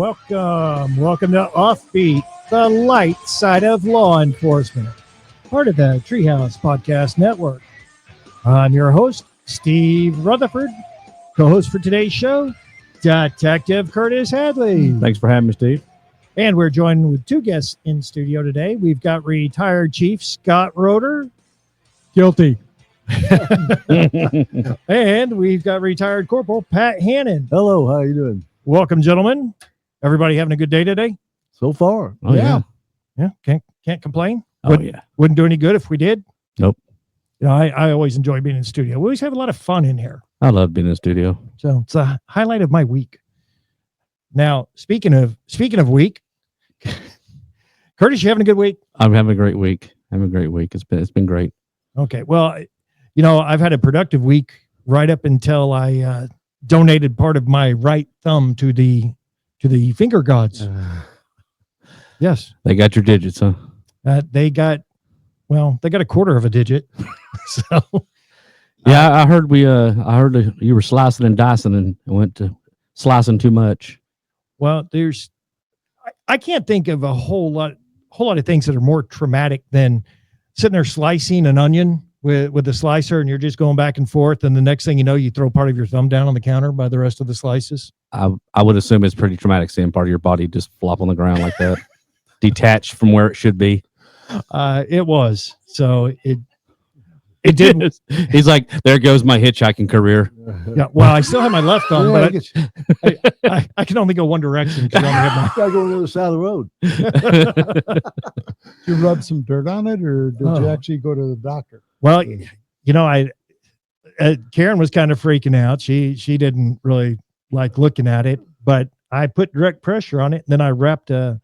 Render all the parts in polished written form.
Welcome to Offbeat, the light side of law enforcement, part of the Treehouse Podcast Network. I'm your host, Steve Rutherford. Co-host for today's show, Detective Curtis Hadley. Thanks for having me, Steve. And we're joined with two guests in studio today. We've got retired Chief Scott Roeder. Guilty. And we've got retired Corporal Pat Hannon. Hello, how you doing? Welcome, gentlemen. Everybody having a good day today? So far. Oh, yeah. Can't complain. Yeah. Wouldn't do any good if we did. Nope. You know, I always enjoy being in the studio. We always have a lot of fun in here. I love being in the studio. So it's a highlight of my week. Now, speaking of week, Curtis, you having a good week? I'm having a great week. It's been great. Okay. Well, you know, I've had a productive week right up until I donated part of my right thumb to the finger gods. Yes. They got your digits, huh? They got a quarter of a digit. So yeah, I heard you were slicing and dicing and went to slicing too much. Well, I can't think of a whole lot of things that are more traumatic than sitting there slicing an onion with a slicer and you're just going back and forth, and the next thing you know, you throw part of your thumb down on the counter by the rest of the slices. I would assume it's pretty traumatic seeing part of your body just flop on the ground like that, detached from where it should be. It was. So it didn't. He's like, there goes my hitchhiking career. Yeah. Well, I still have my left thumb, but I can only go one direction because I only have my. Gotta go on the other side of the road. You rub some dirt on it, or did you actually go to the doctor? Well, you know, Karen was kind of freaking out. She didn't really like looking at it, but I put direct pressure on it. And then I wrapped a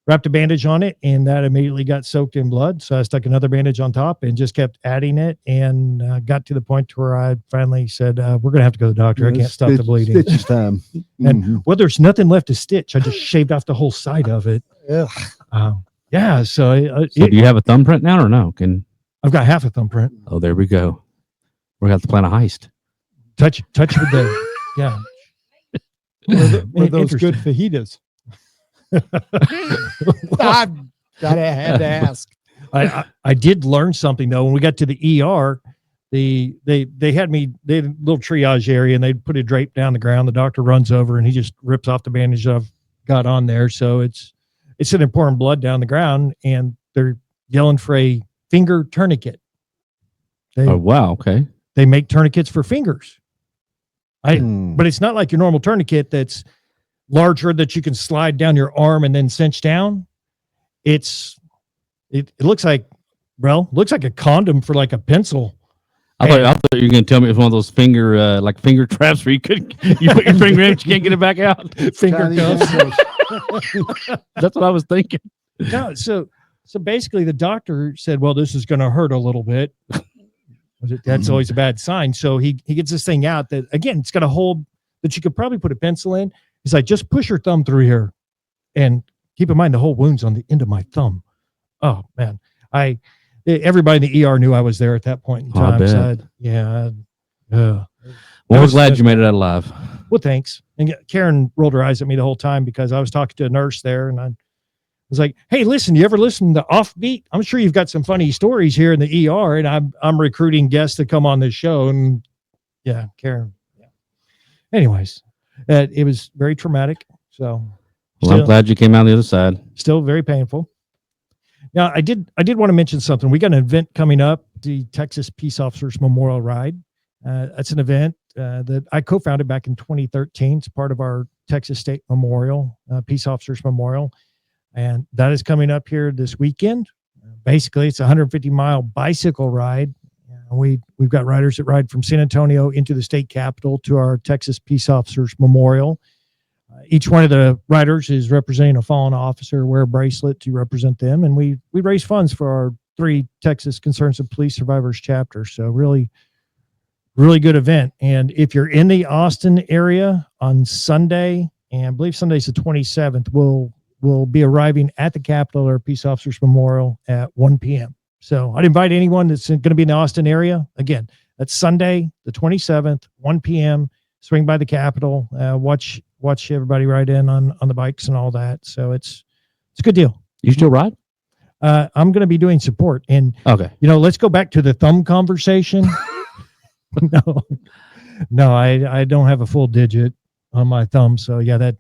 bandage on it, and that immediately got soaked in blood. So I stuck another bandage on top and just kept adding it, and got to the point where I finally said, we're going to have to go to the doctor. I can't stop the bleeding. Stitches time. And well, there's nothing left to stitch. I just shaved off the whole side of it. Yeah. So do you have a thumbprint now or no? I've got half a thumbprint. Oh, there we go. We're going to have to plan a heist. Touch with the, yeah. Were those good fajitas? I had to ask. I did learn something though. When we got to the ER, they had a little triage area, and they put a drape down the ground. The doctor runs over and he just rips off the bandage I've got on there. So it's sitting pouring blood down the ground, and they're yelling for a finger tourniquet. Oh wow, okay. They make tourniquets for fingers. But it's not like your normal tourniquet that's larger that you can slide down your arm and then cinch down. It looks like a condom for like a pencil. I thought you were going to tell me it was one of those finger traps where you put your finger in, but you can't get it back out. Finger cuffs. That's what I was thinking. No, so basically the doctor said, well, this is going to hurt a little bit. That's always a bad sign. So he gets this thing out that, again, it's got a hole that you could probably put a pencil in. He's like, just push your thumb through here, and keep in mind the whole wound's on the end of my thumb. Oh man. Everybody in the ER knew I was there at that point in time. Well, we're glad you made it out alive. Well, thanks. And Karen rolled her eyes at me the whole time because I was talking to a nurse there, and I was like, hey, listen, you ever listen to Offbeat? I'm sure you've got some funny stories here in the ER, and I'm recruiting guests to come on this show. And yeah, Karen. Yeah. Anyways, it was very traumatic. So I'm glad you came out the other side. Still very painful. Now, I did want to mention something. We got an event coming up, the Texas Peace Officers Memorial Ride. That's an event that I co-founded back in 2013. It's part of our Texas State Memorial, Peace Officers Memorial. And that is coming up here this weekend. Basically, it's a 150-mile bicycle ride. We've got riders that ride from San Antonio into the state capitol to our Texas Peace Officers Memorial. Each one of the riders is representing a fallen officer, wear a bracelet to represent them. And we raise funds for our 3 Texas Concerns of Police Survivors chapters. So really, really good event. And if you're in the Austin area on Sunday, and I believe Sunday's the 27th, we'll be arriving at the Capitol or Peace Officers Memorial at 1 p.m. So I'd invite anyone that's going to be in the Austin area. Again, that's Sunday, the 27th, 1 p.m. Swing by the Capitol, watch watch everybody ride in on the bikes and all that. So it's a good deal. You still ride? I'm going to be doing support, and Okay. let's go back to the thumb conversation. No, I don't have a full digit on my thumb. So yeah, that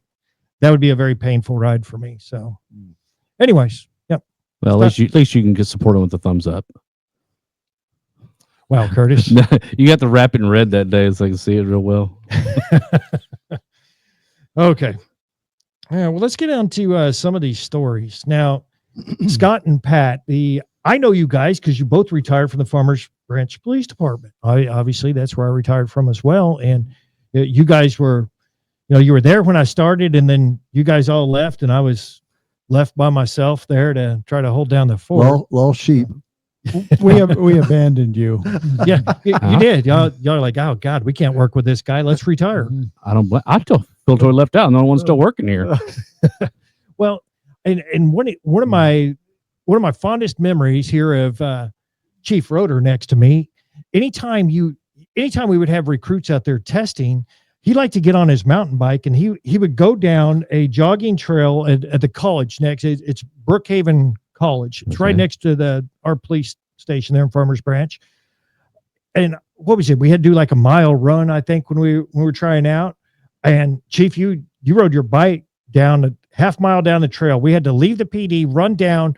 would be a very painful ride for me. So anyways, yep. Well, at least you can get support with the thumbs up. Wow, Curtis. You got the wrap it in red that day, so I can see it real well. Okay. Yeah, well, let's get on to some of these stories. Now, Scott and Pat, I know you guys because you both retired from the Farmers Branch Police Department. Obviously, that's where I retired from as well. And you guys were, you were there when I started, and then you guys all left, and I was left by myself there to try to hold down the fort. Lost sheep. We abandoned you. Yeah, you did. Y'all are like, oh God, we can't work with this guy. Let's retire. I still feel totally left out. No one's still working here. Well, and one of my fondest memories here of Chief Roeder next to me. Anytime we would have recruits out there testing, he liked to get on his mountain bike, and he would go down a jogging trail at the college next. It's Brookhaven College. It's right next to our police station there in Farmers Branch. And what was it? We had to do like a mile run, I think, when we were trying out. And Chief, you rode your bike down a half mile down the trail. We had to leave the PD, run down,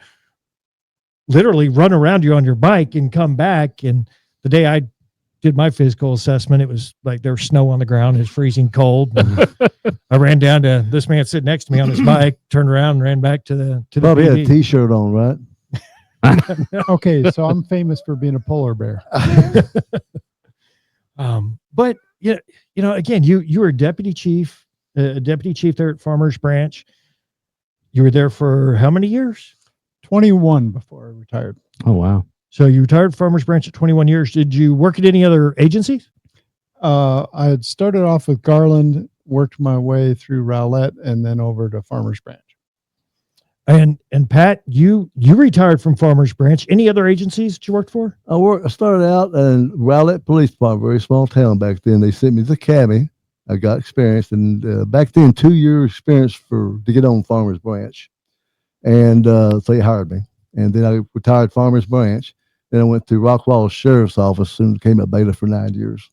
literally run around you on your bike and come back. And the day I did my physical assessment, it was like there was snow on the ground. It was freezing cold. I ran down to this man sitting next to me on his bike, turned around and ran back to the Probably had PD. a T-shirt on, right? Okay, so I'm famous for being a polar bear. But again, you were a deputy chief there at Farmers Branch. You were there for how many years? 21 before I retired. Oh, wow. So you retired Farmers Branch at 21 years. Did you work at any other agencies? I had started off with Garland, worked my way through Rowlett, and then over to Farmers Branch. And Pat, you retired from Farmers Branch. Any other agencies that you worked for? I started out in Rowlett Police Department, very small town back then. They sent me to the academy. I got experience, and back then, 2 year experience to get on Farmers Branch, and so they hired me. And then I retired Farmers Branch. Then I went to Rockwall Sheriff's Office and became a bailiff for 9 years.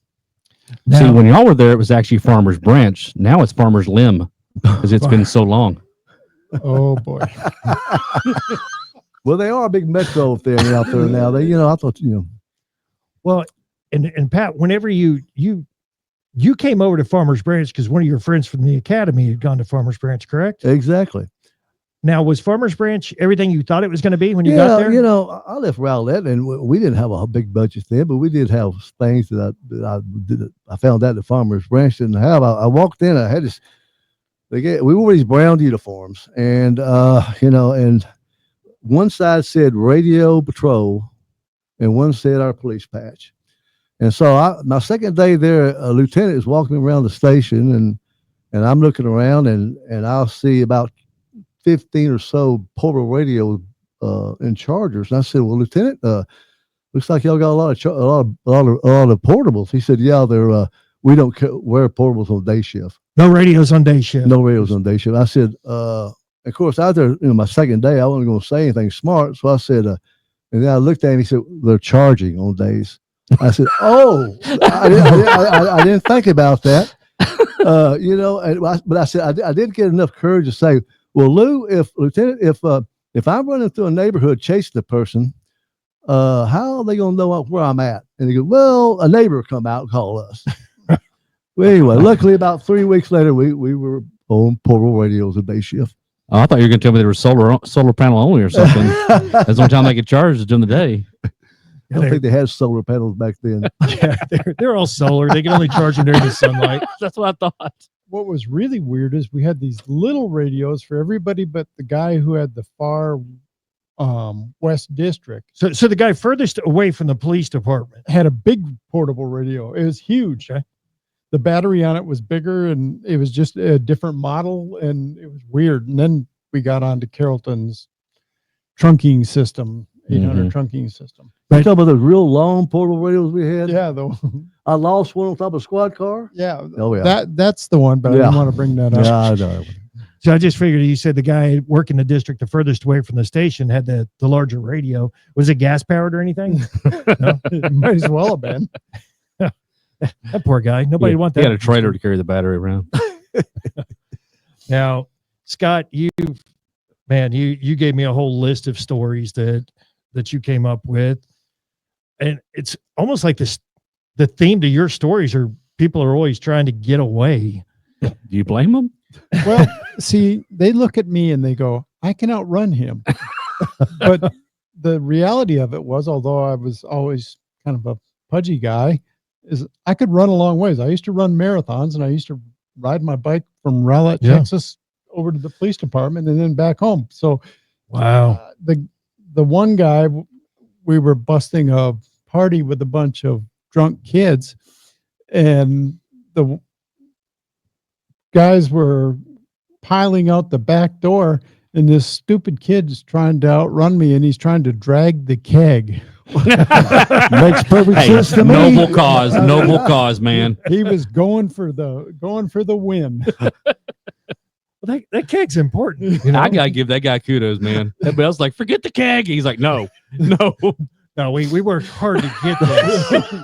See, when y'all were there, it was actually Farmers Branch. Now it's Farmers Limb because it's been so long. Oh boy. Well, they are a big metro out there now. I thought. Well, and Pat, whenever you came over to Farmers Branch because one of your friends from the academy had gone to Farmers Branch, correct? Exactly. Now, was Farmers Branch everything you thought it was going to be when you got there? I left Rowlett, and we didn't have a big budget then, but we did have things that I did. I found out the Farmers Branch didn't have. I walked in, I had this. We wore these brown uniforms, and and one side said Radio Patrol, and one said our police patch. And so my second day there, a lieutenant is walking around the station, and I'm looking around, and I'll see about 15 or so portable radio and chargers. And I said, "Well, Lieutenant, looks like y'all got a lot of portables." He said, "Yeah, they're we don't wear portables on day shift. No radios on day shift. No radios on day shift." I said, of course, out there, my second day, I wasn't going to say anything smart, so I said, and then I looked at him. He said, "They're charging on days." I said, "Oh, I didn't think about that." But I said I didn't get enough courage to say, "Well, Lou, Lieutenant, if I'm running through a neighborhood chasing a person, how are they going to know where I'm at?" And he goes, "Well, a neighbor come out and call us." Well, anyway, luckily about 3 weeks later, we were on portable radios at day shift. Oh, I thought you were going to tell me they were solar panel only or something. That's the only time they get charged is during the day. I don't think they had solar panels back then. Yeah, they're all solar. They can only charge them during the sunlight. That's what I thought. What was really weird is we had these little radios for everybody but the guy who had the far west district. So the guy furthest away from the police department Had a big portable radio. It was huge. Okay. The battery on it was bigger, and it was just a different model, and it was weird. And then we got onto Carrollton's trunking system, 800 trunking system. You talking about those real long portable radios we had? Yeah, though. I lost one on top of a squad car. Yeah. Oh, yeah. That's the one, but I didn't want to bring that up. Yeah, I know. So I just figured you said the guy working the district the furthest away from the station had the larger radio. Was it gas powered or anything? No? It might as well have been. That poor guy. Nobody want that. He had a trailer to carry the battery around. Now, Scott, you gave me a whole list of stories that you came up with. And it's almost like the theme to your stories are people are always trying to get away. Do you blame them? Well, see, they look at me and they go, I can outrun him. But the reality of it was, although I was always kind of a pudgy guy, is I could run a long ways. I used to run marathons and I used to ride my bike from Rowlett, Texas over to the police department and then back home. So Wow. The one guy, we were busting a party with a bunch of drunk kids, and the guys were piling out the back door, and this stupid kid is trying to outrun me, and he's trying to drag the keg. Makes perfect sense to me. Noble cause, man. He was going for the win. Well, that keg's important. You know? I gotta give that guy kudos, man. Everybody else like, forget the keg. He's like, no. No, we worked hard to get this.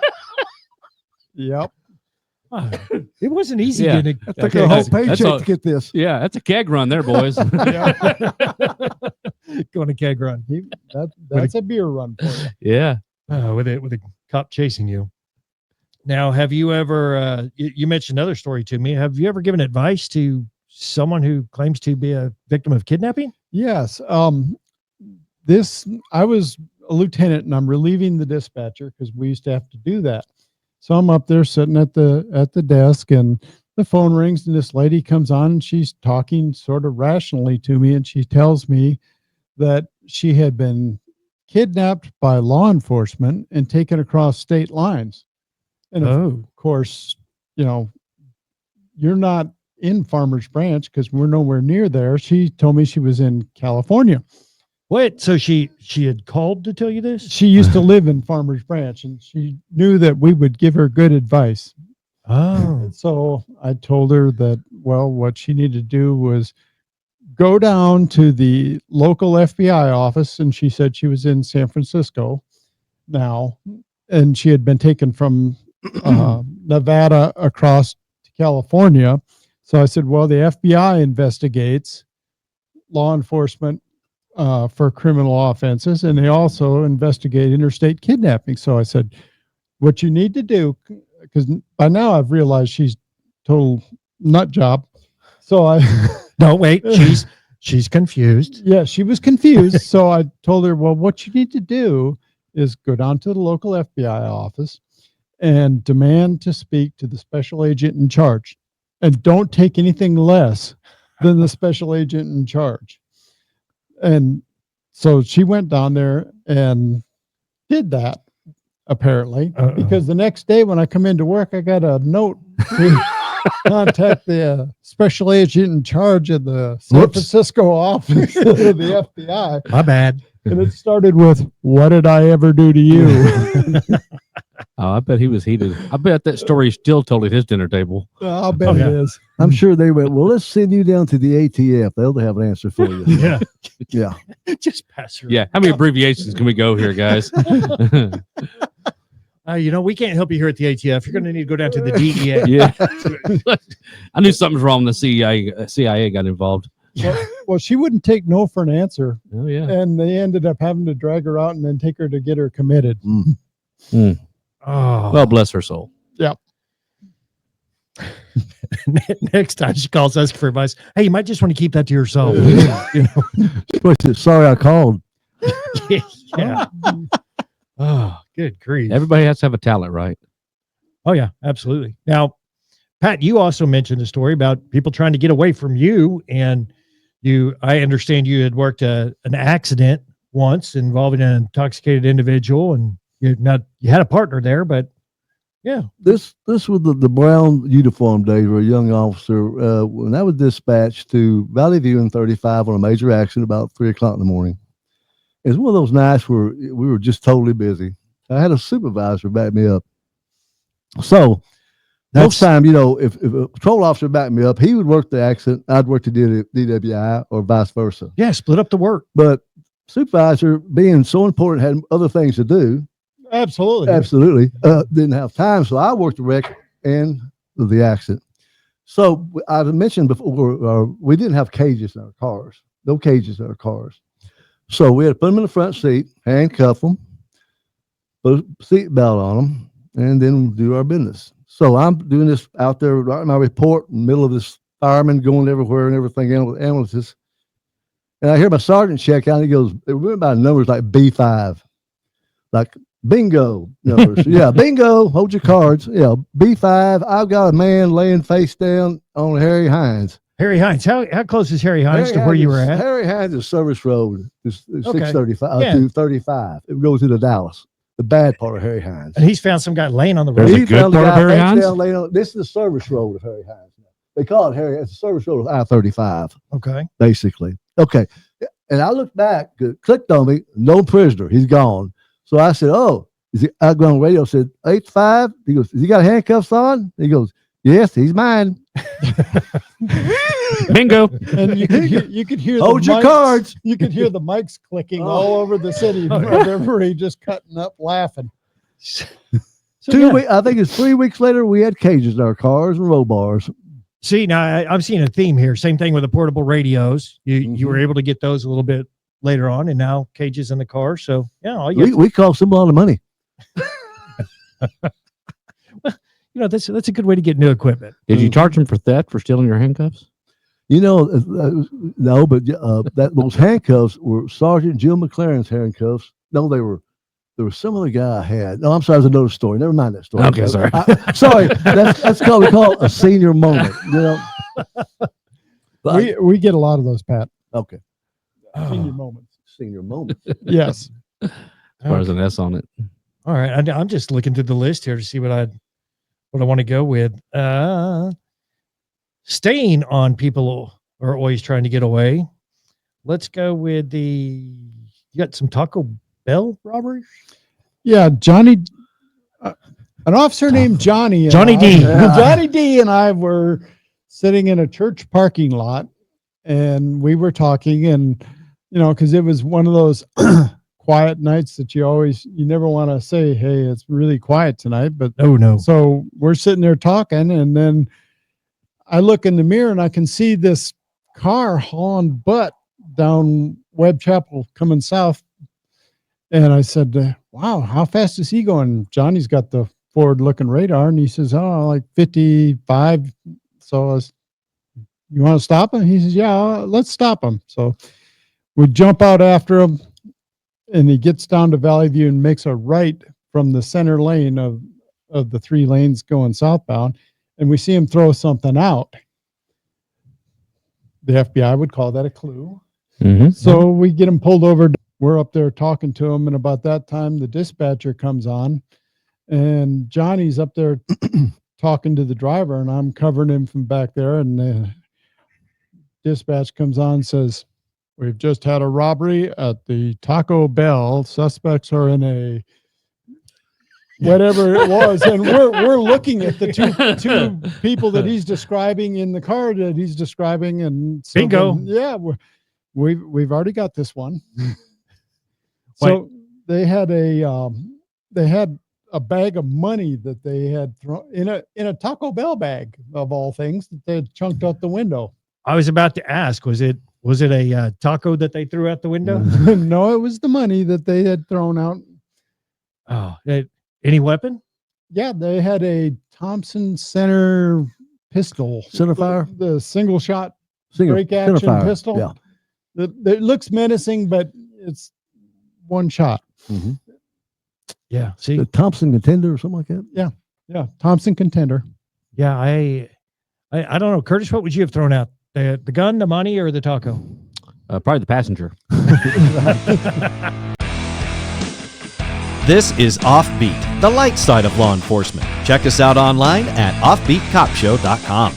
Yep. It wasn't easy Yeah. getting That took a whole paycheck to get this. Yeah, that's a keg run there, boys. going to keg run. That's a beer run for you. Yeah. With a cop chasing you. Now, have you ever? You mentioned another story to me. Have you ever given advice to someone who claims to be a victim of kidnapping? Yes. I was a lieutenant and I'm relieving the dispatcher because we used to have to do that. So I'm up there sitting at the desk and the phone rings and this lady comes on and she's talking sort of rationally to me. And she tells me that she had been kidnapped by law enforcement and taken across state lines. And of course, you're not in Farmers Branch because we're nowhere near there. She told me she was in California. What? So she had called to tell you this? She used to live in Farmers Branch and she knew that we would give her good advice. Oh. So I told her that, well, what she needed to do was go down to the local FBI office. And she said she was in San Francisco now, and she had been taken from Nevada across to California. So I said, well, the FBI investigates law enforcement for criminal offenses, and they also investigate interstate kidnapping. So I said, what you need to do, because by now I've realized she's total nut job. So I no, wait, she's confused. Yeah, she was confused. So I told her, well, what you need to do is go down to the local FBI office and demand to speak to the special agent in charge, and don't take anything less than the special agent in charge. And so she went down there and did that, apparently, because the next day when I come into work, I got a note to contact the special agent in charge of the San Francisco office of the FBI. My bad. And it started with, what did I ever do to you? Oh, I bet he was heated. I bet that story is still told at his dinner table. I'll bet it is. I'm sure they went, well, let's send you down to the ATF. They'll have an answer for you. Yeah. Yeah. Just pass her. Yeah. How many abbreviations can we go here, guys? We can't help you here at the ATF. You're going to need to go down to the DEA. Yeah. I knew something was wrong when the CIA got involved. Well, she wouldn't take no for an answer. Oh, yeah. And they ended up having to drag her out and then take her to get her committed. Oh. Well, bless her soul. Yep. Next time she calls, ask for advice. Hey, you might just want to keep that to yourself. Sorry, I called. Yeah. Oh, good grief. Everybody has to have a talent, right? Oh, yeah, absolutely. Now, Pat, you also mentioned a story about people trying to get away from you. And I understand you had worked an accident once involving an intoxicated individual, and you had a partner there, but yeah. This was the brown uniform days where a young officer, when I was dispatched to Valley View in 35 on a major accident about 3:00 in the morning. It's one of those nights where we were just totally busy. I had a supervisor back me up. So next time, if a patrol officer backed me up, he would work the accident. I'd work the DWI or vice versa. Yeah, split up the work. But supervisor, being so important, had other things to do. Absolutely. Didn't have time. So I worked the wreck and the accident. So I mentioned before, we didn't have cages in our cars. No cages in our cars. So we had to put them in the front seat, handcuff them, put a seat belt on them, and then do our business. So I'm doing this out there, writing my report in the middle of this fireman going everywhere and everything with ambulances. And I hear my sergeant check out, and he goes, it went by numbers like B5, like bingo numbers. Yeah, bingo, hold your cards. Yeah, B5, I've got a man laying face down on Harry Hines. Harry Hines. How close is Harry Hines to where you were at? Harry Hines is Service Road. It's Okay. 635 Yeah. to 35. It goes into Dallas. The bad part of Harry Hines. And he's found some guy laying on the There's road. a He good found the part of guy Harry face Hines? down, laying on, this is the service road of Harry Hines. They call it Harry. It's the service road of I-35, Okay. basically. Okay. And I looked back, clicked on me, no prisoner. He's gone. So I said, oh, I go on the radio, said, 8-5. He goes, has he got handcuffs on? He goes, yes, he's mine. Bingo. And you could hear Hold the your mics- cards. You could hear the mics clicking Oh. all over the city of everybody just cutting up laughing. So, 2 yeah. weeks, I think it's 3 weeks later, we had cages in our cars and roll bars. See, now I'm seeing a theme here. Same thing with the portable radios. You were able to get those a little bit later on, and now cages in the car. So yeah, all you We cost them a lot of money. that's a good way to get new equipment. Did you charge him for theft for stealing your handcuffs? No, but those handcuffs were Sergeant Jill McLaren's handcuffs. No, there was some other guy I had. No, I'm sorry, there's another story. Never mind that story. Okay, sorry. Sorry, that's called we call it a senior moment. But We get a lot of those, Pat. okay, Senior moments. senior moment. Yes. As far as an S on it. All right, I'm just looking through the list here to see what I want to go with. Staying on people are always trying to get away. Let's go with you got some Taco Bell robbery? Yeah, Johnny, an officer named Johnny. and Johnny D. Johnny D and I were sitting in a church parking lot, and we were talking, and because it was one of those quiet nights that you never want to say, hey, it's really quiet tonight, but No. so we're sitting there talking, and then I look in the mirror and I can see this car hauling butt down Webb Chapel coming south. And I said, wow, how fast is he going? Johnny's got the forward looking radar, and he says, oh, like 55. So I was, you want to stop him? He says, yeah, let's stop him. So we jump out after him, and he gets down to Valley View and makes a right from the center lane of the 3 lanes going southbound. And we see him throw something out. The FBI would call that a clue. Mm-hmm. So we get him pulled over. We're up there talking to him. And about that time, the dispatcher comes on, and Johnny's up there talking to the driver, and I'm covering him from back there. And the dispatch comes on and says, we've just had a robbery at the Taco Bell. Suspects are in a whatever it was, and we're looking at the two people that he's describing in the car that he's describing, and so Bingo. then, yeah, we've already got this one. So they had a bag of money that they had thrown in a Taco Bell bag, of all things, that they had chunked out the window. I was about to ask, was it a taco that they threw out the window? No, it was the money that they had thrown out. Oh, any weapon? Yeah, they had a Thompson Center pistol. Centerfire? The single shot Singer, break action centerfire. pistol. Yeah. It looks menacing, but it's one shot. Mm-hmm. Yeah. See, The Thompson Contender or something like that. Yeah, Thompson Contender. yeah, I don't know. Curtis, what would you have thrown out? The gun, the money, or the taco? Probably the passenger. This is Offbeat, the light side of law enforcement. Check us out online at offbeatcopshow.com.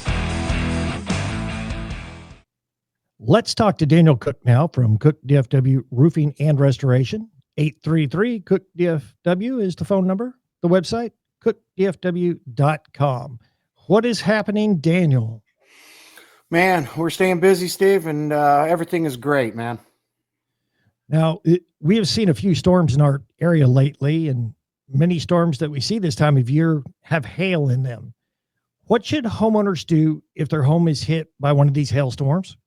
Let's talk to Daniel Cook now from Cook DFW Roofing and Restoration. 833 Cook DFW is the phone number. The website, cookdfw.com. What is happening, Daniel? Man, we're staying busy, Steve, and everything is great, man. Now, we have seen a few storms in our area lately, and many storms that we see this time of year have hail in them. What should homeowners do if their home is hit by one of these hailstorms?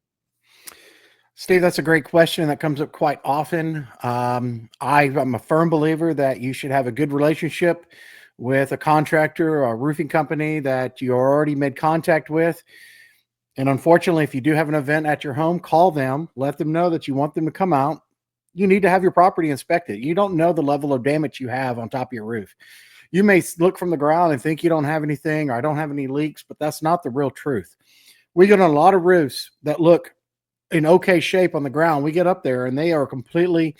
Steve, that's a great question that comes up quite often. I'm a firm believer that you should have a good relationship with a contractor or a roofing company that you already made contact with. And unfortunately, if you do have an event at your home, call them, let them know that you want them to come out. You need to have your property inspected. You don't know the level of damage you have on top of your roof. You may look from the ground and think you don't have anything or I don't have any leaks, but that's not the real truth. We get on a lot of roofs that look in okay shape on the ground. We get up there and they are completely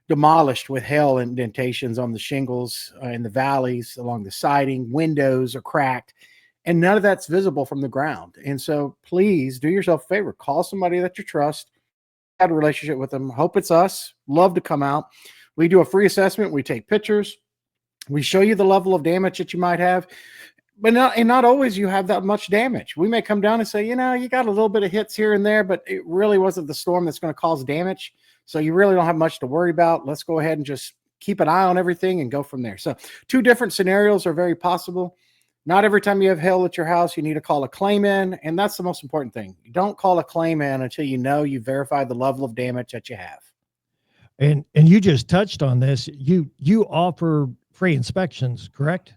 demolished with hail indentations on the shingles, in the valleys, along the siding, windows are cracked, and none of that's visible from the ground. And so please do yourself a favor, call somebody that you trust, have a relationship with them. Hope it's us. Love to come out. We do a free assessment. We take pictures. We show you the level of damage that you might have, but not always you have that much damage. We may come down and say, you got a little bit of hits here and there, but it really wasn't the storm that's going to cause damage. So you really don't have much to worry about. Let's go ahead and just keep an eye on everything and go from there. So 2 different scenarios are very possible. Not every time you have hail at your house, you need to call a claim in. And that's the most important thing. You don't call a claim in until you verify the level of damage that you have. And you just touched on this. You offer free inspections, correct?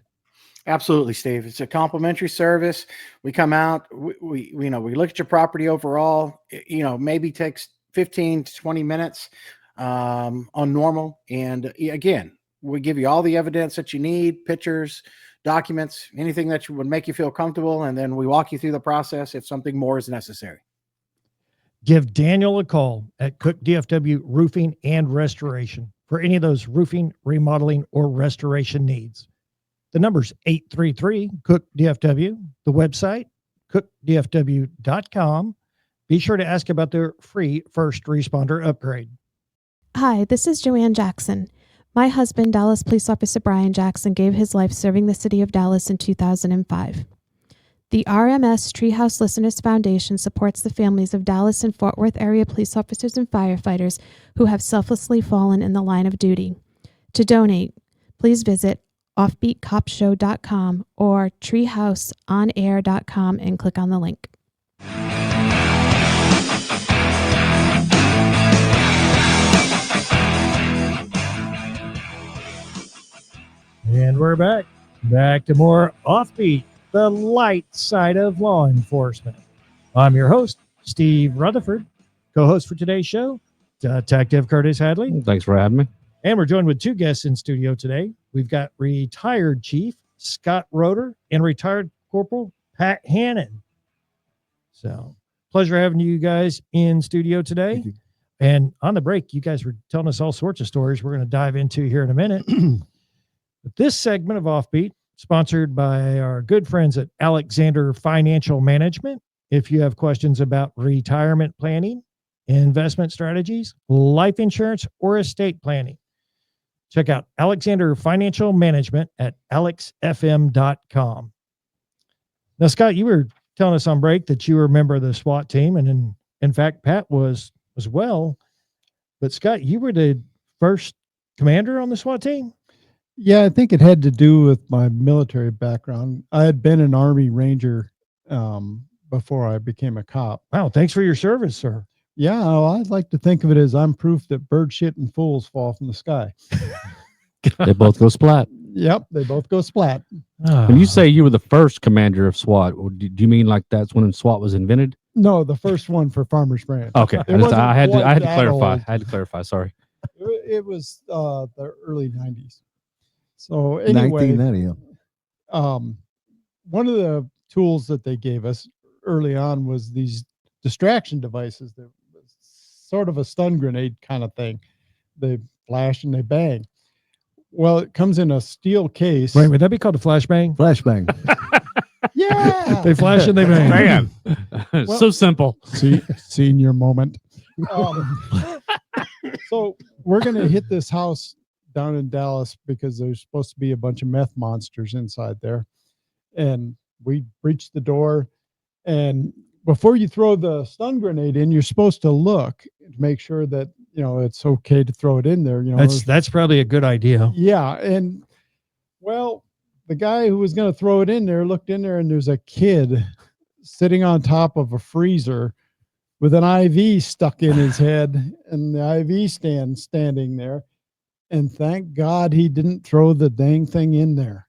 Absolutely, Steve. It's a complimentary service. We come out, we look at your property overall, maybe takes 15 to 20 minutes on normal. And again, we give you all the evidence that you need, pictures, documents, anything that would make you feel comfortable. And then we walk you through the process if something more is necessary. Give Daniel a call at Cook DFW Roofing and Restoration for any of those roofing, remodeling, or restoration needs. The number's 833 Cook DFW. The website, cookdfw.com. Be sure to ask about their free first responder upgrade. Hi, this is Joanne Jackson. My husband, Dallas Police Officer Brian Jackson, gave his life serving the city of Dallas in 2005. The RMS Treehouse Listeners Foundation supports the families of Dallas and Fort Worth area police officers and firefighters who have selflessly fallen in the line of duty. To donate, please visit offbeatcopshow.com or treehouseonair.com and click on the link. And we're back to more Offbeat, the light side of law enforcement. I'm your host, Steve Rutherford, co-host for today's show, Detective Curtis Hadley. Thanks for having me. And we're joined with 2 guests in studio today. We've got retired Chief Scott Roeder and retired Corporal Pat Hannon. So pleasure having you guys in studio today. And on the break, you guys were telling us all sorts of stories we're going to dive into here in a minute. But this segment of Offbeat, sponsored by our good friends at Alexander Financial Management. If you have questions about retirement planning, investment strategies, life insurance, or estate planning, check out Alexander Financial Management at alexfm.com. Now, Scott, you were telling us on break that you were a member of the SWAT team, and in fact, Pat was as well. But Scott, you were the first commander on the SWAT team? Yeah, I think it had to do with my military background. I had been an Army Ranger before I became a cop. Wow, thanks for your service, sir. Yeah, well, I'd like to think of it as I'm proof that bird shit and fools fall from the sky. They both go splat. Yep, they both go splat. When you say you were the first commander of SWAT, do you mean like that's when SWAT was invented? No, the first one for Farmers Branch. Okay, I had to clarify. Sorry. It was the early 90s. So anyway, 1990. One of the tools that they gave us early on was these distraction devices that was sort of a stun grenade kind of thing. They flash and they bang. Well, it comes in a steel case. Wait, would that be called a flashbang? Flashbang. Yeah. They flash and they bang. Man, so simple. Senior moment. So we're going to hit this house down in Dallas because there's supposed to be a bunch of meth monsters inside there. And we breached the door. And before you throw the stun grenade in, you're supposed to look to make sure that, it's okay to throw it in there. That's probably a good idea. Yeah. And well, the guy who was going to throw it in there looked in there and there's a kid sitting on top of a freezer with an IV stuck in his head and the IV stand standing there. And thank God he didn't throw the dang thing in there.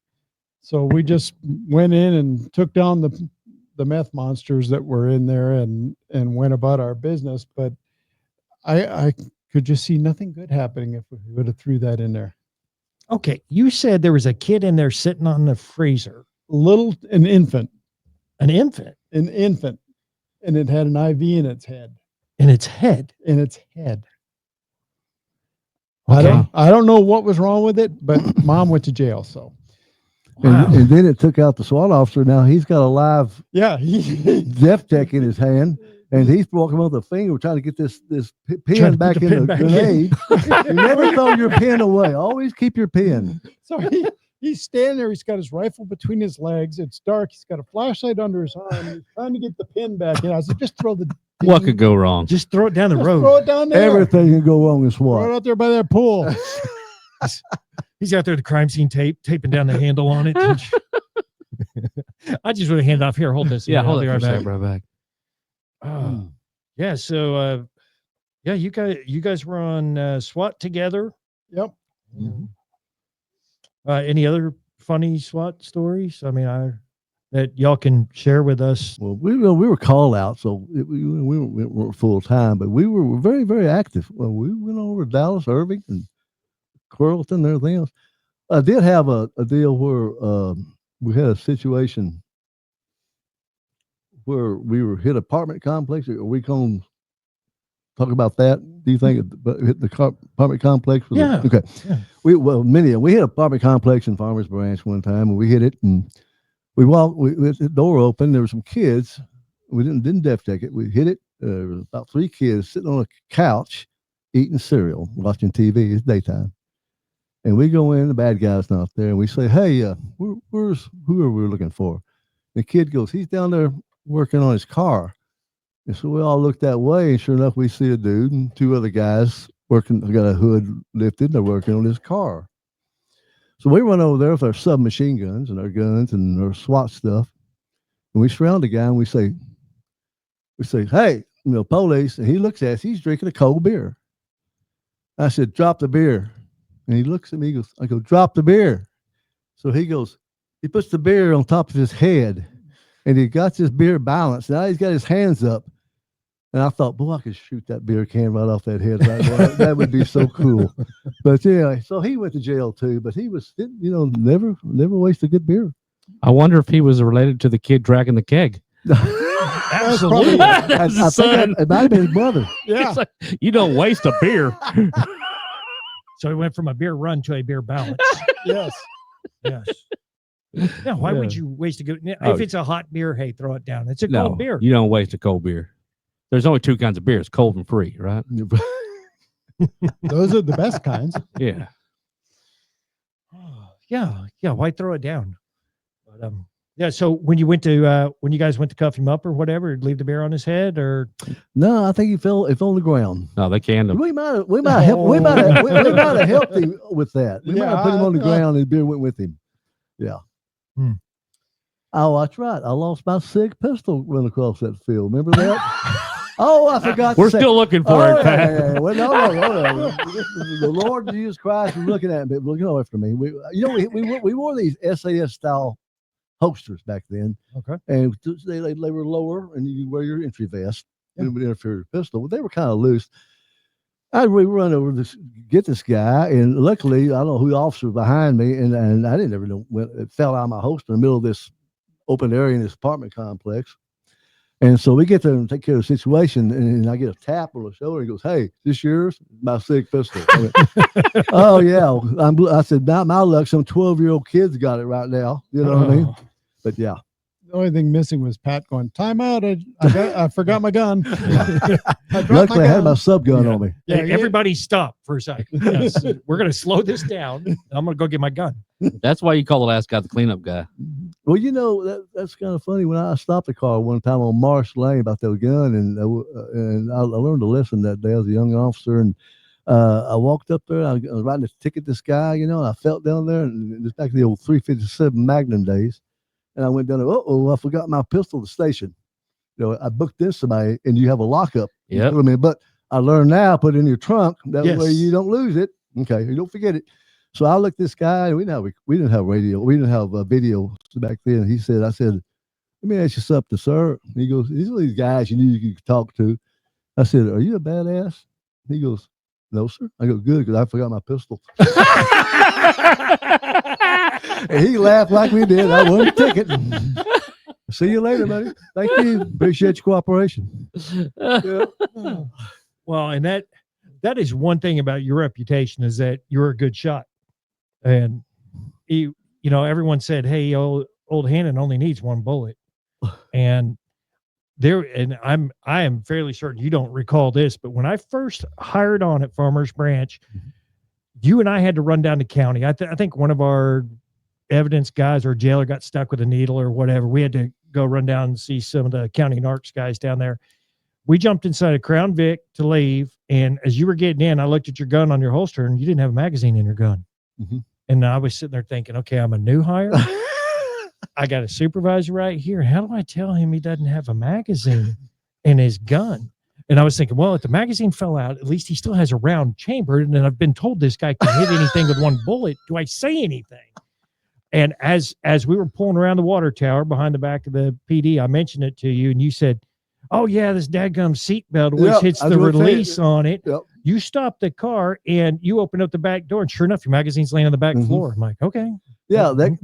So we just went in and took down the meth monsters that were in there and went about our business. But I could just see nothing good happening if we would have threw that in there. Okay. You said there was a kid in there sitting on the freezer. An infant. An infant? An infant. And it had an IV in its head. In its head? In its head. Okay. I don't know what was wrong with it, but mom went to jail. So. Wow. And then it took out the SWAT officer. Now he's got a live death tech in his hand, and he's walking with a finger trying to get this pen back in the grenade. You never throw your pen away. Always keep your pen. So he's standing there. He's got his rifle between his legs. It's dark. He's got a flashlight under his arm. He's trying to get the pin back in. I said, just throw the. What could go wrong? Just throw it down the road. Throw it down there. Everything can go wrong in SWAT. Right out there by that pool. He's out there at the crime scene taping down the handle on it. I just want to hand off here. Hold this. Yeah, I'll hold be it right for a back. sec, right back. Yeah. So, you guys were on SWAT together. Yep. Mm-hmm. Any other funny SWAT stories? I mean, that y'all can share with us. Well, we were called out, so we weren't full time, but we were very, very active. Well, we went over to Dallas, Irving, and Carrollton and everything else. I did have a deal where we had a situation where we were hit apartment complex. Are we going to talk about that? Do you think hit the apartment complex? Yeah. Okay. Yeah. We hit an apartment complex in Farmers Branch one time, and we hit it, and we walked. With the door open, there were some kids. We didn't death check it. We hit it. There was about 3 kids sitting on a couch eating cereal, watching TV. It's daytime. And we go in, the bad guy's not there, and we say, hey, where's who are we looking for? The kid goes, he's down there working on his car. And so we all look that way, and sure enough, we see a dude and 2 other guys working, got a hood lifted, and they're working on his car. So we run over there with our submachine guns and our guns and our SWAT stuff. And we surround the guy, and we say, hey, police. And he looks at us, he's drinking a cold beer. I said, drop the beer. And he looks at me, I go, drop the beer. So he puts the beer on top of his head, and he got this beer balanced. Now he's got his hands up. And I thought, boy, I could shoot that beer can right off that head right now. That would be so cool. But yeah, so he went to jail too, but he was, never waste a good beer. I wonder if he was related to the kid dragging the keg. Absolutely. I think it might have been his brother. Yeah. Like, you don't waste a beer. So he went from a beer run to a beer balance. Yes. Yes. Yeah. Why would you waste a good? If it's a hot beer, hey, throw it down. It's a cold beer. You don't waste a cold beer. There's only 2 kinds of beers, cold and free, right? Those are the best kinds. Yeah. Yeah. Why throw it down? But yeah. So when you guys went to cuff him up or whatever, leave the beer on his head, or No, I think he fell on the ground. No, they canned him. We might have helped him with that. We might have put him on the ground and the beer went with him. Yeah. Oh, that's right. I lost my SIG pistol running across that field. Remember that? Oh, I forgot. We're still looking for it, Pat. Yeah. Well, no. The Lord Jesus Christ was looking at me, looking over for me. We wore these SAS style holsters back then. Okay. And they were lower, and you wear your entry vest. Yeah. And interfere with your pistol. But they were kind of loose. We run over to get this guy, and luckily, I don't know who the officer was behind me, and I didn't ever know when it fell out of my holster in the middle of this open area in this apartment complex. And so we get there and take care of the situation, and I get a tap on the shoulder. He goes, "Hey, this yours?" My SIG pistol. I went, oh yeah. I said, not my luck. Some 12-year-old kids got it right now. You know what I mean? But yeah. only thing missing was Pat going, time out. I forgot my gun. I dropped Luckily, I had gun." my sub gun on me. Yeah, Hey, everybody stop for a second. Yes, we're going to slow this down. And I'm going to go get my gun. That's why you call the last guy the cleanup guy. Well, that's kind of funny. When I stopped the car one time on Marsh Lane about that gun, and I learned a lesson that day as a young officer, and I walked up there. I was writing a ticket to this guy, and I felt down there, and it's back to the old 357 Magnum days, and I went down there. I forgot my pistol at the station. I booked this somebody, and you have a lockup. Yep. Put 'em in. But I learned now, put it in your trunk. That Yes. way you don't lose it. Okay, you don't forget it. So I looked this guy. We didn't have radio. We didn't have video back then. I said, "Let me ask you something, sir." And he goes, "These are these guys you knew you could talk to." I said, "Are you a badass?" He goes, "No, sir." I go, "Good, because I forgot my pistol." And he laughed like we did. I won the ticket. See you later, buddy. Thank you. Appreciate your cooperation. Yeah. Well, and that is one thing about your reputation is that you're a good shot. And everyone said, "Hey, old Hannon only needs one bullet." And I am fairly certain you don't recall this, but when I first hired on at Farmers Branch, you and I had to run down the county. I think one of our evidence guys or jailer got stuck with a needle or whatever. We had to go run down and see some of the county narcs guys down there. We jumped inside a Crown Vic to leave. And as you were getting in, I looked at your gun on your holster and you didn't have a magazine in your gun. Mm-hmm. And I was sitting there thinking, okay, I'm a new hire. I got a supervisor right here. How do I tell him he doesn't have a magazine in his gun? And I was thinking, well, if the magazine fell out, at least he still has a round chamber. And then I've been told this guy can hit anything with one bullet. Do I say anything? And as we were pulling around the water tower behind the back of the PD, I mentioned it to you, and you said, "Oh yeah, this dadgum seatbelt always hits the release on it." Yep. You stopped the car and you opened up the back door, and sure enough, your magazine's laying on the back floor. I'm like, okay. Yeah, Good.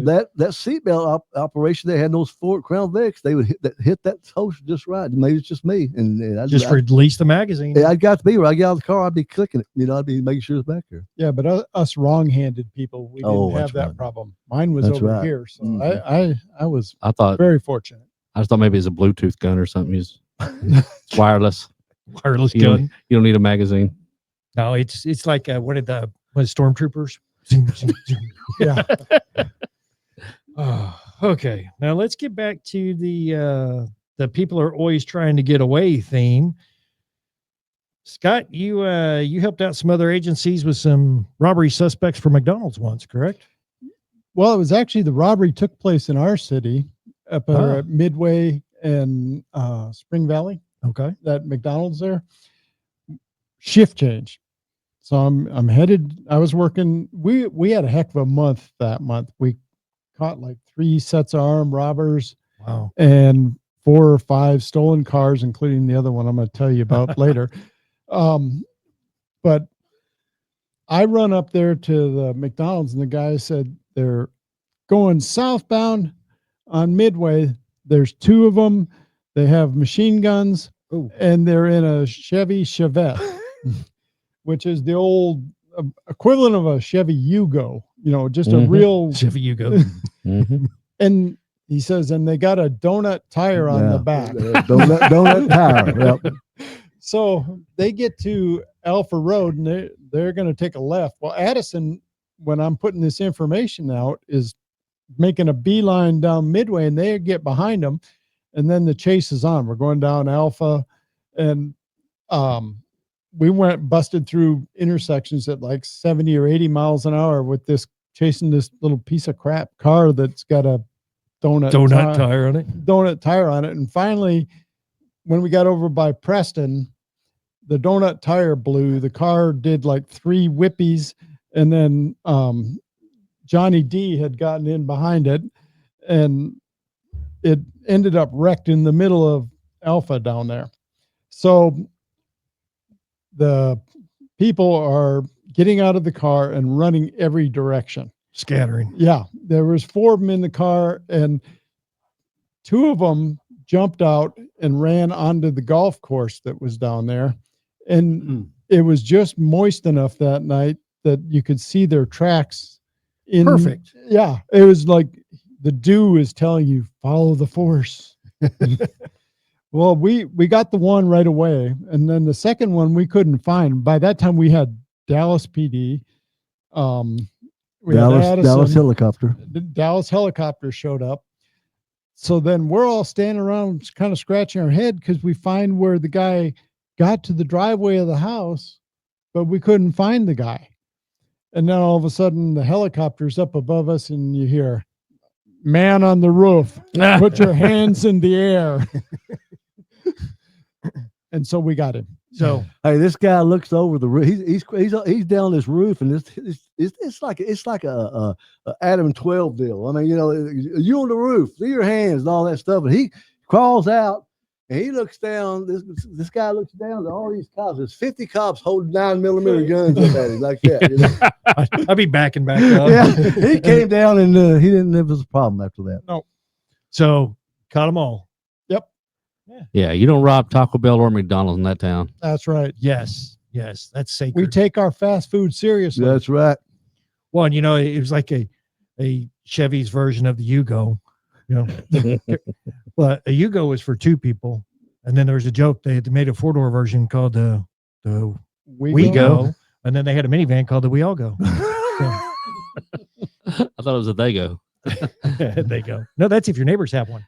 that seatbelt operation, they had those Ford Crown Vics. They would hit that holster just right. Maybe it's just me, and I Just release the magazine. I'd got to be where I get out of the car. I'd be clicking it. I'd be making sure it's back there. Yeah, but us wrong-handed people, we didn't have that's that right. problem. Mine was That's over right. here, so Mhm. I was I thought very fortunate. I just thought maybe it's a Bluetooth gun or something. He's wireless. Wireless You gun. don't need a magazine. No, it's like one of the stormtroopers. Yeah. Oh, okay. Now let's get back to the people are always trying to get away theme. Scott, you helped out some other agencies with some robbery suspects for McDonald's once, correct? Well, it was actually the robbery took place in our city up at Midway and Spring Valley. Okay. That McDonald's there. Shift change. So I'm headed. I was working. We had a heck of a month that month. We caught like 3 sets of armed robbers. Wow. And 4 or 5 stolen cars, including the other one I'm going to tell you about later. But I run up there to the McDonald's and the guy said they're going southbound on Midway. There's 2 of them. They have machine guns. Ooh. And they're in a Chevy Chevette, which is the old equivalent of a Chevy Yugo, just a real Chevy Yugo. Mm-hmm. And he says, and they got a donut tire on the back. Donut tire. Yep. So they get to Alpha Road and they're going to take a left. Well, Addison, when I'm putting this information out, is making a beeline down Midway and they get behind them. And then the chase is on. We're going down Alpha and we busted through intersections at like 70 or 80 miles an hour with chasing this little piece of crap car that's got a donut tire on it. Donut tire on it. And finally, when we got over by Preston, the donut tire blew. The car did like 3 whippies, and then Johnny D had gotten in behind it, and it ended up wrecked in the middle of Alpha down there. So the people are getting out of the car and running every direction. Scattering. Yeah, there was 4 of them in the car, and 2 of them jumped out and ran onto the golf course that was down there. And it was just moist enough that night that you could see their tracks. Perfect. Yeah, it was like the dew is telling you follow the force. Well, we got the one right away, and then the second one we couldn't find. By that time, we had Dallas PD. We had Dallas Addison. helicopter. The Dallas helicopter showed up. So then we're all standing around kind of scratching our head because we find where the guy got to the driveway of the house, but we couldn't find the guy. And then all of a sudden the helicopter's up above us and you hear, man on the roof, put your hands in the air. And so we got him. So Hey, this guy looks over the roof. He's down this roof, and it's like a Adam 12 deal. I mean, you on the roof, see your hands and all that stuff, and he crawls out and he looks down. This guy looks down at all these cops. There's 50 cops holding 9mm guns up at him like that. I'll be backing back up. Yeah, he came down and he didn't have a problem after that. No. So caught them all. Yeah, you don't rob Taco Bell or McDonald's in that town. That's right. Yes, that's sacred. We take our fast food seriously. That's right. Well, and, it was like a Chevy's version of the Yugo. But a Yugo was for two people, and then there was a joke they made a 4-door version called the We Go, and then they had a minivan called the We All Go. I thought it was a They Go. They go. No, that's if your neighbors have one.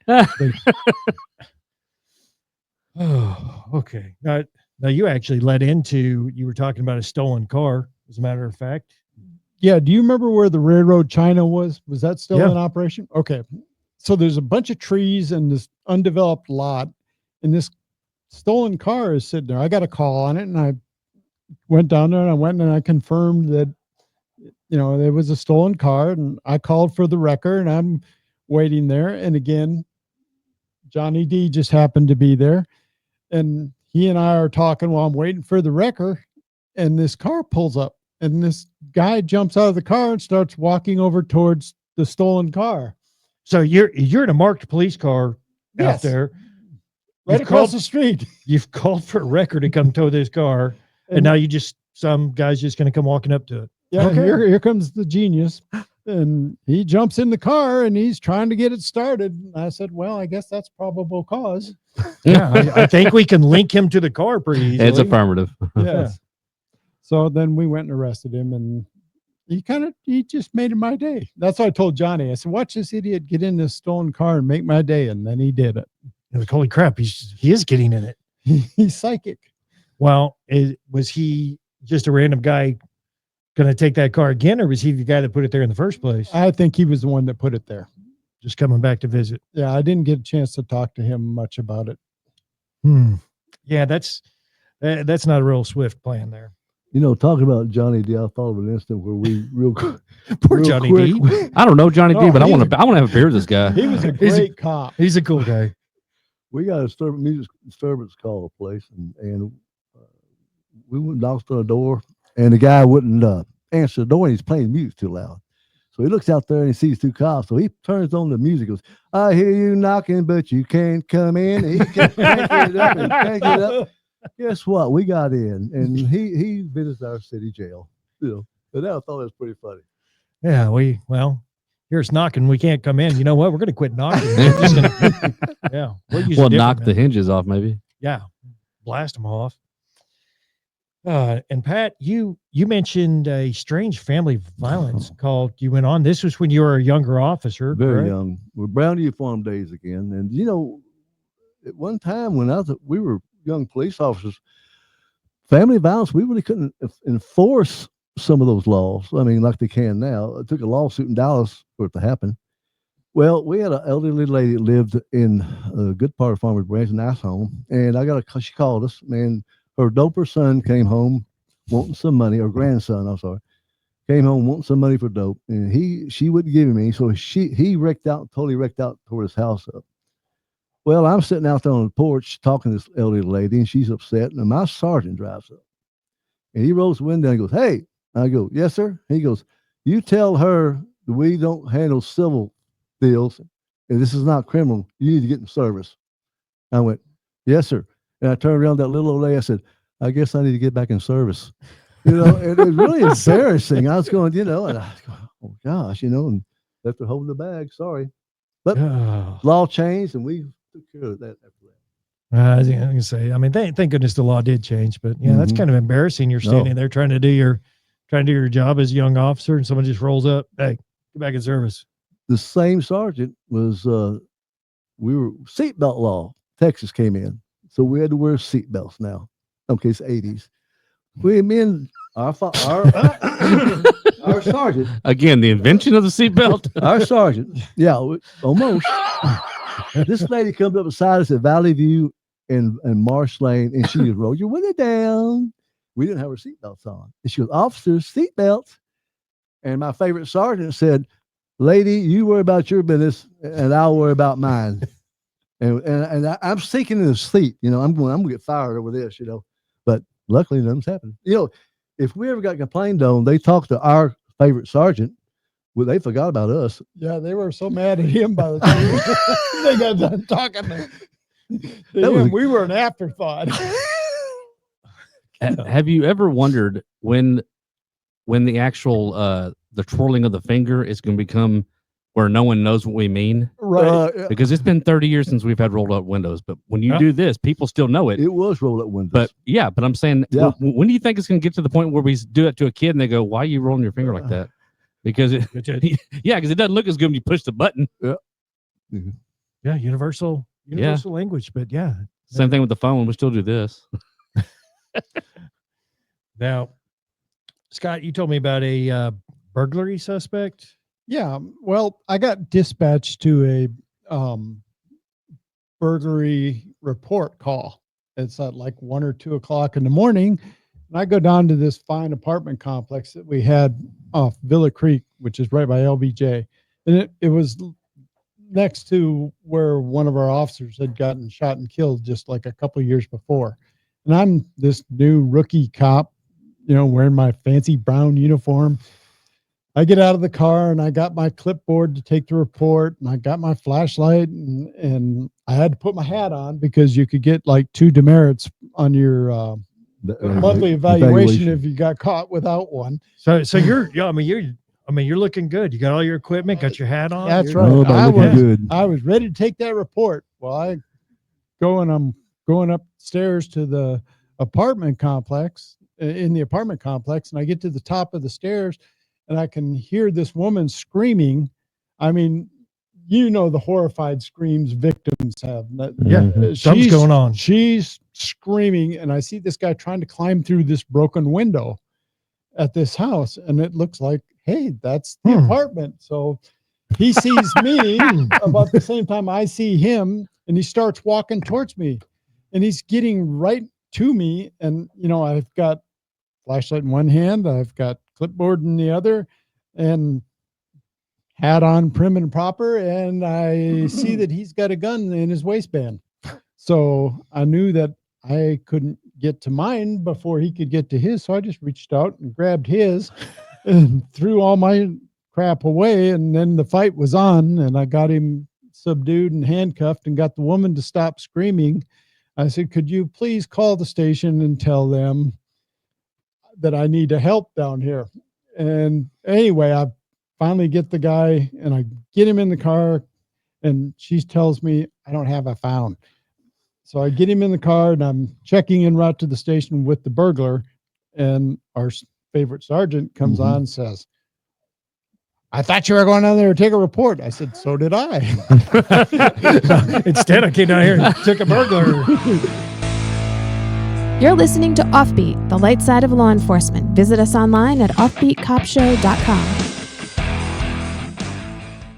Oh, okay. Now you actually led into, you were talking about a stolen car, as a matter of fact. Yeah. Do you remember where the railroad China was? Was that still in operation? Okay. So there's a bunch of trees in this undeveloped lot, and this stolen car is sitting there. I got a call on it, and I went down there and I confirmed that, there was a stolen car, and I called for the wrecker, and I'm waiting there. And again, Johnny D just happened to be there. And he and I are talking while I'm waiting for the wrecker, and this car pulls up, and this guy jumps out of the car and starts walking over towards the stolen car. So you're in a marked police car out there. Right across the street. You've called for a wrecker to come tow this car, and now some guy's just going to come walking up to it. Yeah, Okay. here comes the genius. And he jumps in the car and he's trying to get it started. And I said, well, I guess that's probable cause. Yeah, I think we can link him to the car pretty easily. It's affirmative. Yes. So then we went and arrested him, and he just made my day. That's what I told Johnny. I said, watch this idiot get in this stolen car and make my day. And then he did it. Like, holy crap, he is getting in it. He's psychic. Well, was he just a random guy going to take that car again, or was he the guy that put it there in the first place? I think he was the one that put it there. Just coming back to visit. Yeah, I didn't get a chance to talk to him much about it. Yeah, that's not a real swift plan there. Talking about Johnny D, I thought of an instant where we Poor Johnny D. I don't know Johnny D, but I want to have a beer with this guy. He was a great cop. He's a cool guy. We got a music disturbance call a place, and we went and knocked on the door, and the guy wouldn't answer the door, and he's playing music too loud. So he looks out there and he sees two cops. So he turns on the music, goes, I hear you knocking, but you can't come in. And he kept cranking it up. Guess what? We got in, and he visits our city jail. But I thought it was pretty funny. Yeah, here's knocking. We can't come in. You know what? We're going to quit knocking. We're just gonna, we'll knock the hinges off, maybe. Yeah, blast them off. And Pat, you mentioned a strange family violence call you went on. This was when you were a younger officer. Very correct? young. We're Brown uniform days again. And, at one time when we were young police officers, family violence, we really couldn't enforce some of those laws. I mean, like they can now. It took a lawsuit in Dallas for it to happen. Well, we had an elderly lady that lived in a good part of Farmers Branch, a nice home. And she called us, man. Her doper son came home wanting some money, or grandson, I'm sorry, came home wanting some money for dope. And she wouldn't give him any. So he totally wrecked out, tore his house up. Well, I'm sitting out there on the porch talking to this elderly lady, and she's upset. And my sergeant drives up. And he rolls the window and goes, hey. I go, yes, sir. He goes, you tell her that we don't handle civil deals, and this is not criminal. You need to get in service. I went, yes, sir. And I turned around that little old lady. I said, I guess I need to get back in service. And it was really embarrassing. I was going, and I was going, oh gosh, and left her holding the bag. Sorry. But Oh. law changed, and we took care of that after that. I was gonna say, I mean, thank goodness the law did change, but yeah, that's Mhm. kind of embarrassing. You're standing there trying to do your job as a young officer, and someone just rolls up, "Hey, get back in service." The same sergeant was we were seatbelt law. Texas came in, so we had to wear seatbelts now. Okay, it's 80s. Me and our sergeant, Again, the invention of the seatbelt. our sergeant, yeah, almost. This lady comes up beside us at Valley View and Marsh Lane, and she just rolled your window down. We didn't have our seatbelts on, and she goes, "Officers, seatbelts." And my favorite sergeant said, "Lady, you worry about your business, and I'll worry about mine." And I'm sinking in the seat. I'm going to get fired over this. But luckily, nothing's happened. If we ever got complained on, they talked to our favorite sergeant. Well, they forgot about us. Yeah, they were so mad at him by the time they got done talking to him. We were an afterthought. Have you ever wondered when the actual the twirling of the finger is going to become where no one knows what we mean? Right. Because it's been 30 years since we've had rolled up windows, but when you do this, people still know it. It was rolled up windows. But yeah, but I'm saying, Yeah. when do you think it's going to get to the point where we do it to a kid and they go, "Why are you rolling your finger like that?" Because because it doesn't look as good when you push the button. Yeah. Yeah, universal language, but yeah. Same thing with the phone. We still do this. Now, Scott, you told me about a burglary suspect. Yeah. Well, I got dispatched to a burglary report call. It's at like 1 or 2 o'clock in the morning. And I go down to this fine apartment complex that we had off Villa Creek, which is right by LBJ. And it was next to where one of our officers had gotten shot and killed just like a couple of years before. And I'm this new rookie cop, wearing my fancy brown uniform. I get out of the car and I got my clipboard to take the report, and I got my flashlight, and I had to put my hat on because you could get like 2 demerits on your monthly evaluation if you got caught without one. So you're looking good. You got all your equipment, got your hat on. That's You're- right. Oh, but looking good. I was ready to take that report. Well, I'm going upstairs to the apartment complex, and I get to the top of the stairs, and I can hear this woman screaming. I mean, the horrified screams victims have. Yeah, something's going on. She's screaming, and I see this guy trying to climb through this broken window at this house, and it looks like, hey, that's the apartment. So he sees me about the same time I see him, and he starts walking towards me, and he's getting right to me. And, I've got flashlight in one hand, I've got clipboard in the other, and hat on prim and proper. And I see that he's got a gun in his waistband. So I knew that I couldn't get to mine before he could get to his. So I just reached out and grabbed his and threw all my crap away. And then the fight was on, and I got him subdued and handcuffed and got the woman to stop screaming. I said, "Could you please call the station and tell them that I need help down here?" And anyway, I finally get the guy, and I get him in the car, and she tells me, "I don't have a phone." So I get him in the car, and I'm checking en route to the station with the burglar, and our favorite sergeant comes on and says, "I thought you were going down there to take a report." I said, "So did I." Instead, I came down here and took a burglar. You're listening to Offbeat, the light side of law enforcement. Visit us online at offbeatcopshow.com.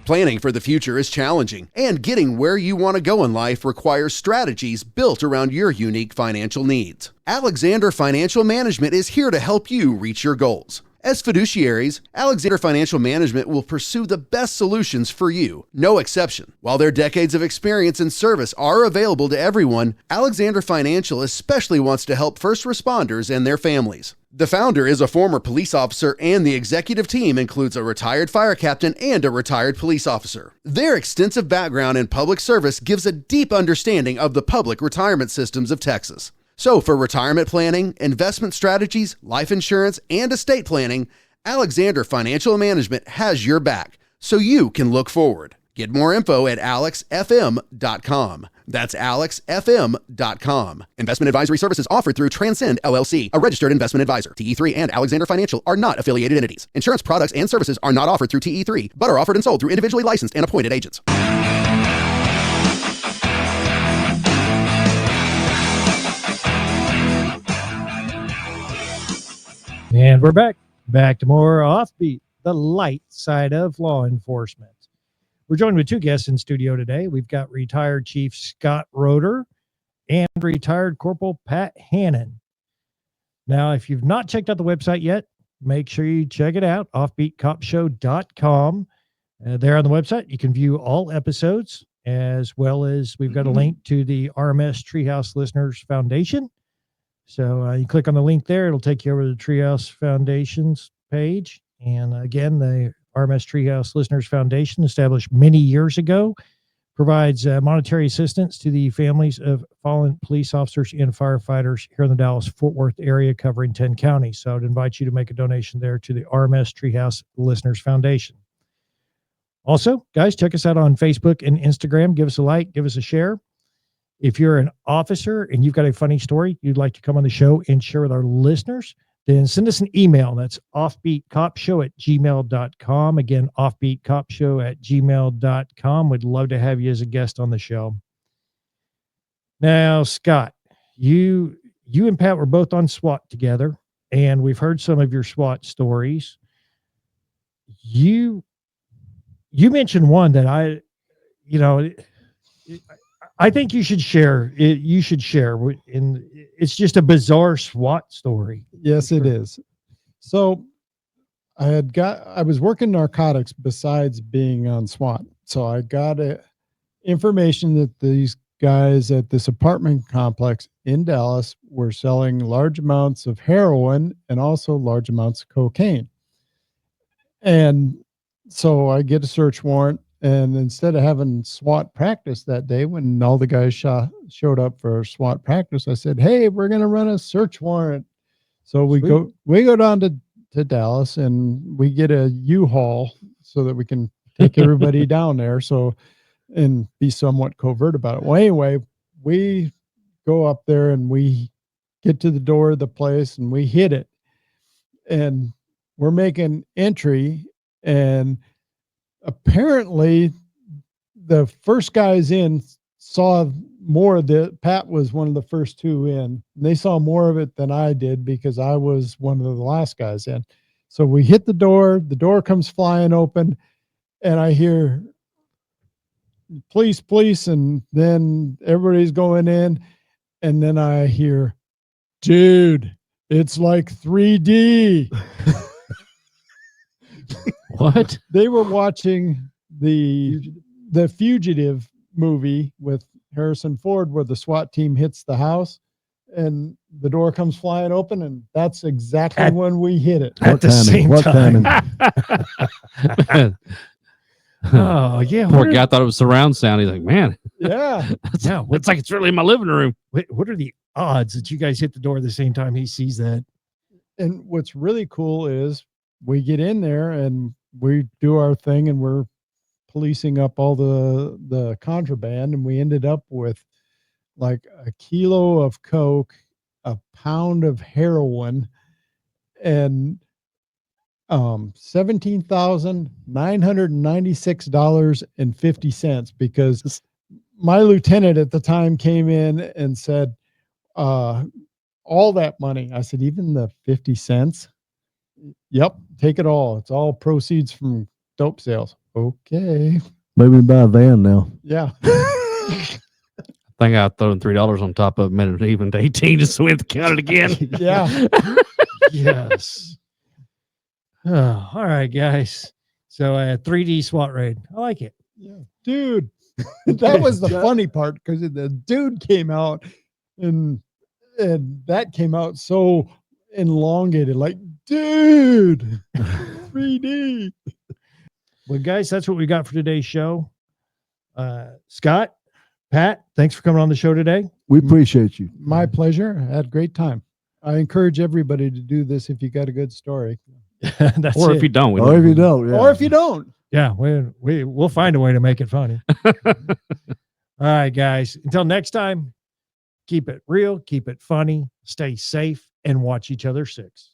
Planning for the future is challenging, and getting where you want to go in life requires strategies built around your unique financial needs. Alexander Financial Management is here to help you reach your goals. As fiduciaries, Alexander Financial Management will pursue the best solutions for you, no exception. While their decades of experience and service are available to everyone, Alexander Financial especially wants to help first responders and their families. The founder is a former police officer, and the executive team includes a retired fire captain and a retired police officer. Their extensive background in public service gives a deep understanding of the public retirement systems of Texas. So for retirement planning, investment strategies, life insurance, and estate planning, Alexander Financial Management has your back, so you can look forward. Get more info at alexfm.com. That's alexfm.com. Investment advisory services offered through Transcend LLC, a registered investment advisor. TE3 and Alexander Financial are not affiliated entities. Insurance products and services are not offered through TE3, but are offered and sold through individually licensed and appointed agents. And we're back to more Offbeat, the light side of law enforcement. We're joined with two guests in studio today. We've got retired Chief Scott Roeder and retired Corporal Pat Hannon. Now, if you've not checked out the website yet, make sure you check it out, offbeatcopshow.com. There on the website, you can view all episodes, as well as we've got a link to the RMS Treehouse Listeners Foundation. So you click on the link there, it'll take you over to the Treehouse Foundation's page. And again, the RMS Treehouse Listeners Foundation, established many years ago, provides monetary assistance to the families of fallen police officers and firefighters here in the Dallas-Fort Worth area, covering 10 counties. So I'd invite you to make a donation there to the RMS Treehouse Listeners Foundation. Also, guys, check us out on Facebook and Instagram. Give us a like, give us a share. If you're an officer and you've got a funny story you'd like to come on the show and share with our listeners, then send us an email. That's offbeatcopshow@gmail.com. Again, offbeatcopshow@gmail.com. We'd love to have you as a guest on the show. Now, Scott, you and Pat were both on SWAT together, and we've heard some of your SWAT stories. You mentioned one that I think you should share. And it's just a bizarre SWAT story. Yes, it is. So I was working narcotics besides being on SWAT. So I got information that these guys at this apartment complex in Dallas were selling large amounts of heroin and also large amounts of cocaine. And so I get a search warrant. And instead of having SWAT practice that day, when all the guys showed up for SWAT practice, I said, "Hey, we're going to run a search warrant." So we go down to Dallas, and we get a U-Haul so that we can take everybody down there. So, and be somewhat covert about it. Well, anyway, we go up there and we get to the door of the place and we hit it, and we're making entry, and apparently the first guys in saw more of it. Pat was one of the first two in, and they saw more of it than I did because I was one of the last guys in. So we hit the door comes flying open, and I hear police, and then everybody's going in, and then I hear, "Dude, it's like 3D." What? They were watching the Fugitive movie with Harrison Ford, where the SWAT team hits the house and the door comes flying open, and that's exactly when we hit it. At the same time. Oh, yeah. Poor guy thought it was surround sound. He's like, man, Yeah. it's like it's really in my living room. What are the odds that you guys hit the door at the same time he sees that? And what's really cool is we get in there and we do our thing, and we're policing up all the contraband, and we ended up with like a kilo of coke, a pound of heroin, and $17,996.50, because my lieutenant at the time came in and said, all that money. I said, even the 50 cents? Yep, take it all. It's all proceeds from dope sales. Okay. Maybe buy a van now. Yeah. I think I thrown $3 on top of it, made it even to 18 just so we have to count it again. Yeah. Yes. Oh, all right, guys. So 3D SWAT raid. I like it. Yeah. Dude, that was the funny part, because the dude came out and that came out so elongated, like, dude, 3D. Well, guys, that's what we got for today's show. Scott, Pat, thanks for coming on the show today. We appreciate you. My pleasure. I had a great time. I encourage everybody to do this if you got a good story. That's Or it. if you don't. Or if you don't. Yeah. Or if you don't. Yeah, we'll find a way to make it funny. All right, guys. Until next time, keep it real, keep it funny, stay safe, and watch each other 6.